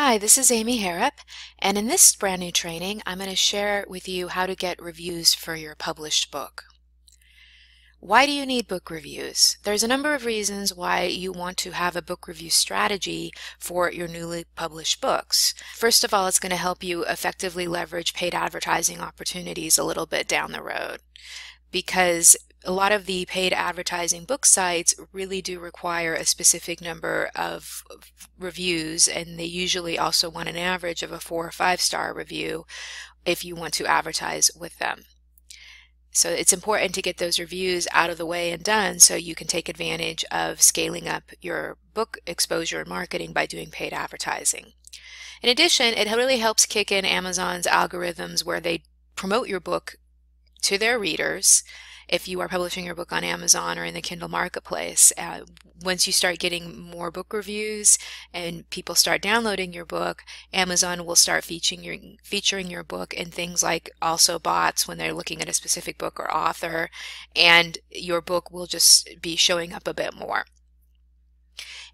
Hi, this is Amy Harrop, and in this brand new training, I'm going to share with you how to get reviews for your published book. Why do you need book reviews? There's a number of reasons why you want to have a book review strategy for your newly published books. First of all, it's going to help you effectively leverage paid advertising opportunities a little bit down the road, because a lot of the paid advertising book sites really do require a specific number of reviews, and they usually also want an average of a 4 or 5-star review if you want to advertise with them. So it's important to get those reviews out of the way and done so you can take advantage of scaling up your book exposure and marketing by doing paid advertising. In addition, it really helps kick in Amazon's algorithms where they promote your book to their readers. If you are publishing your book on Amazon or in the Kindle marketplace, once you start getting more book reviews and people start downloading your book, Amazon will start featuring your book in things like also bots when they're looking at a specific book or author, and your book will just be showing up a bit more.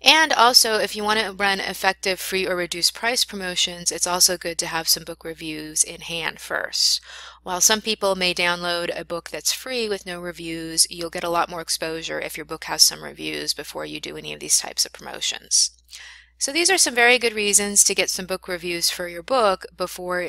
And also, if you want to run effective free or reduced price promotions, it's also good to have some book reviews in hand first. While some people may download a book that's free with no reviews, you'll get a lot more exposure if your book has some reviews before you do any of these types of promotions. So these are some very good reasons to get some book reviews for your book before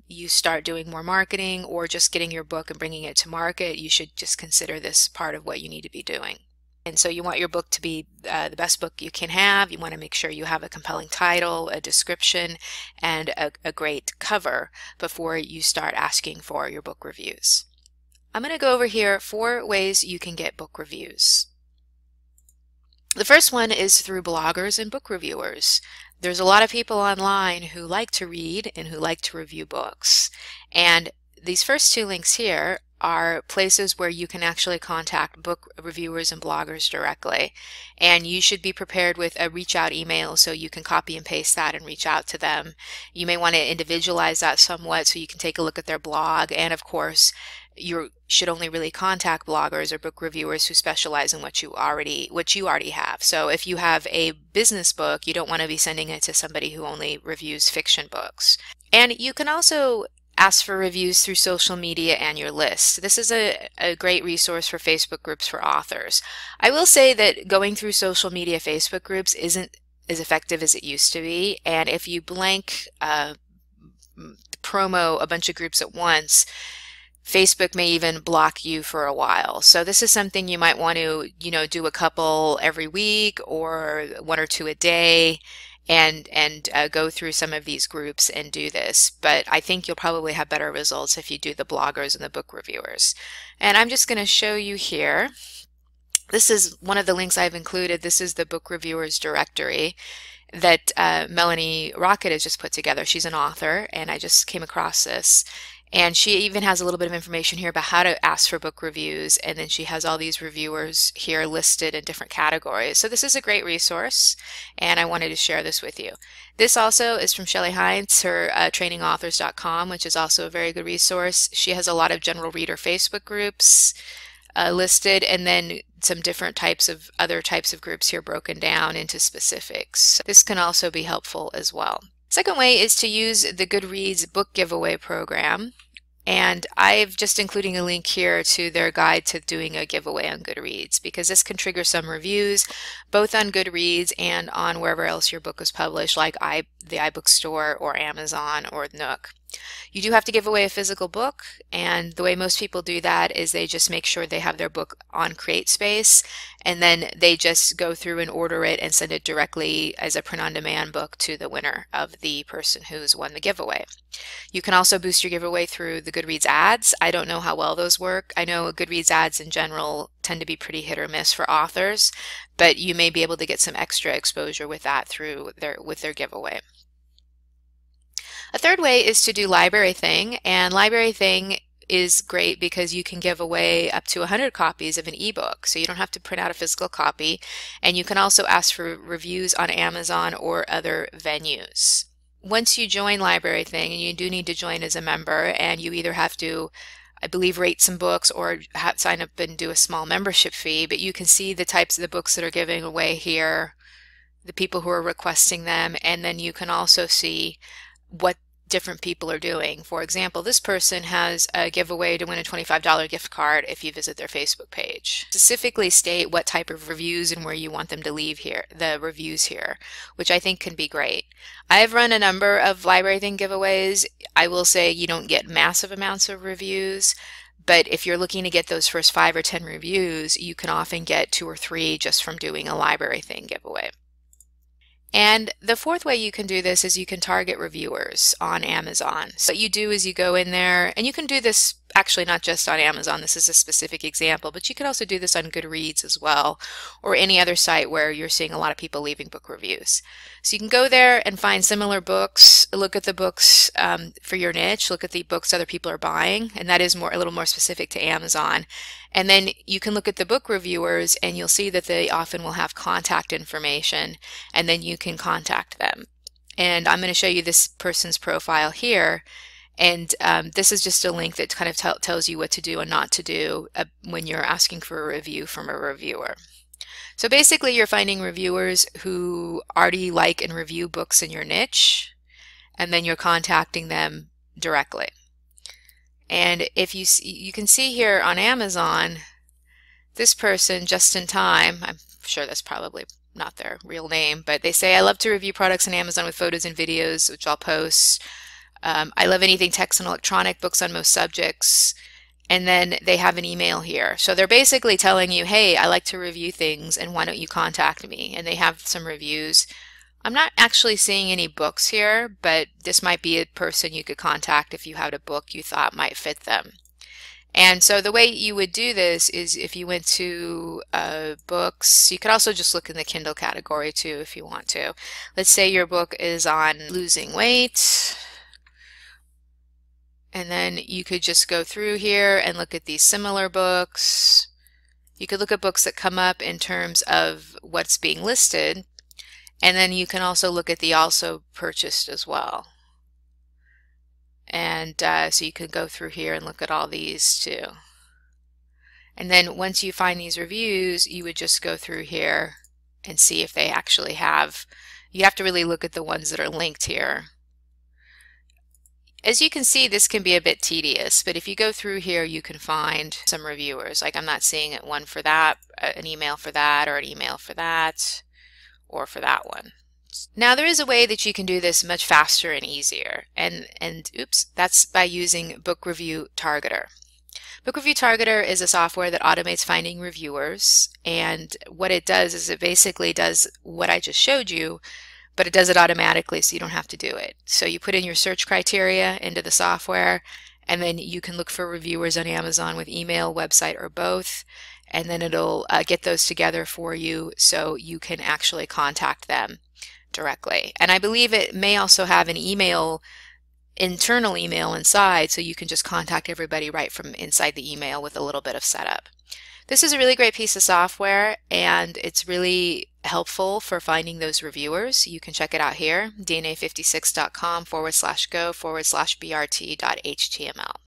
you start doing more marketing or just getting your book and bringing it to market. You should just consider this part of what you need to be doing. And so you want your book to be the best book you can have. You want to make sure you have a compelling title, a description, and a great cover before you start asking for your book reviews. I'm going to go over here 4 ways you can get book reviews. The first one is through bloggers and book reviewers. There's a lot of people online who like to read and who like to review books. And these first 2 links here are places where you can actually contact book reviewers and bloggers directly. And you should be prepared with a reach out email so you can copy and paste that and reach out to them. You may want to individualize that somewhat so you can take a look at their blog. And of course, you should only really contact bloggers or book reviewers who specialize in what you already have. So if you have a business book, you don't want to be sending it to somebody who only reviews fiction books. And you can also ask for reviews through social media and your list. This is a great resource for Facebook groups for authors. I will say that going through social media Facebook groups isn't as effective as it used to be, and if you blank promo a bunch of groups at once, Facebook may even block you for a while. So this is something you might want to, do a couple every week or 1 or 2 a day, and go through some of these groups and do this. But I think you'll probably have better results if you do the bloggers and the book reviewers. And I'm just going to show you here. This is one of the links I've included. This is the book reviewers directory that Melanie Rocket has just put together. She's an author, and I just came across this. And she even has a little bit of information here about how to ask for book reviews, and then she has all these reviewers here listed in different categories. So this is a great resource, and I wanted to share this with you. This also is from Shelley Heinz, her trainingauthors.com, which is also a very good resource. She has a lot of general reader Facebook groups listed, and then some different other types of groups here broken down into specifics. This can also be helpful as well. Second way is to use the GOODREADS book giveaway program, and I'm just including a link here to their guide to doing a giveaway on GOODREADS, because this can trigger some reviews both on GOODREADS and on wherever else your book is published, like the iBookstore or Amazon or Nook. You do have to give away a physical book, and the way most people do that is they just make sure they have their book on CreateSpace, and then they just go through and order it and send it directly as a print-on-demand book to the winner of the person who's won the giveaway. You can also boost your giveaway through the GOODREADS ads. I don't know how well those work. I know GOODREADS ads in general tend to be pretty hit or miss for authors, but you may be able to get some extra exposure with that with their giveaway. A third way is to do Library Thing, and Library Thing is great because you can give away up to 100 copies of an ebook, so you don't have to print out a physical copy, and you can also ask for reviews on Amazon or other venues. Once you join Library Thing, and you do need to join as a member, and you either have to, I believe, rate some books or sign up and do a small membership fee, but you can see the types of the books that are giving away here the people who are requesting them, and then you can also see what different people are doing. For example, this person has a giveaway to win a $25 gift card if you visit their Facebook page. Specifically state what type of reviews and where you want them to leave here, the reviews here, which I think can be great. I've run a number of library thing giveaways. I will say you don't get massive amounts of reviews, but if you're looking to get those first 5 or 10 reviews, you can often get 2 or 3 just from doing a library thing giveaway. And the fourth way you can do this is you can target reviewers on Amazon. So what you do is you go in there, and you can do this actually not just on Amazon, this is a specific example, but you can also do this on GOODREADS as well, or any other site where you're seeing a lot of people leaving book reviews. So you can go there and find similar books, look at the books for your niche, look at the books other people are buying, and that is a little more specific to Amazon. And then you can look at the book reviewers, and you'll see that they often will have contact information, and then you can contact them. And I'm going to show you this person's profile here. And this is just a link that kind of tells you what to do and not to do when you're asking for a review from a reviewer. So basically you're finding reviewers who already like and review books in your niche, and then you're contacting them directly. And if you can see here on Amazon, this person, Just in Time, I'm sure that's probably not their real name, but they say, I love to review products on Amazon with photos and videos, which I'll post. I love anything text and electronic, books on most subjects. And then they have an email here. So they're basically telling you, hey, I like to review things, and why don't you contact me? And they have some reviews. I'm not actually seeing any books here, but this might be a person you could contact if you had a book you thought might fit them. And so the way you would do this is if you went to books, you could also just look in the Kindle category too if you want to. Let's say your book is on losing weight. And then you could just go through here and look at these similar books. You could look at books that come up in terms of what's being listed. And then you can also look at the also purchased as well. And so you can go through here and look at all these too. And then once you find these reviews, you would just go through here and see if they actually have. You have to really look at the ones that are linked here. As you can see, this can be a bit tedious, but if you go through here, you can find some reviewers. Like I'm not seeing one for that, an email for that, or an email for that, or for that one. Now there is a way that you can do this much faster and easier, and oops, that's by using Book Review Targeter. Book Review Targeter is a software that automates finding reviewers, and what it does is it basically does what I just showed you, but it does it automatically so you don't have to do it. So you put in your search criteria into the software, and then you can look for reviewers on Amazon with email, website, or both, and then it'll get those together for you so you can actually contact them directly. And I believe it may also have an internal email inside, so you can just contact everybody right from inside the email with a little bit of setup. This is a really great piece of software, and it's really helpful for finding those reviewers. You can check it out here, dna56.com/go/brt.html.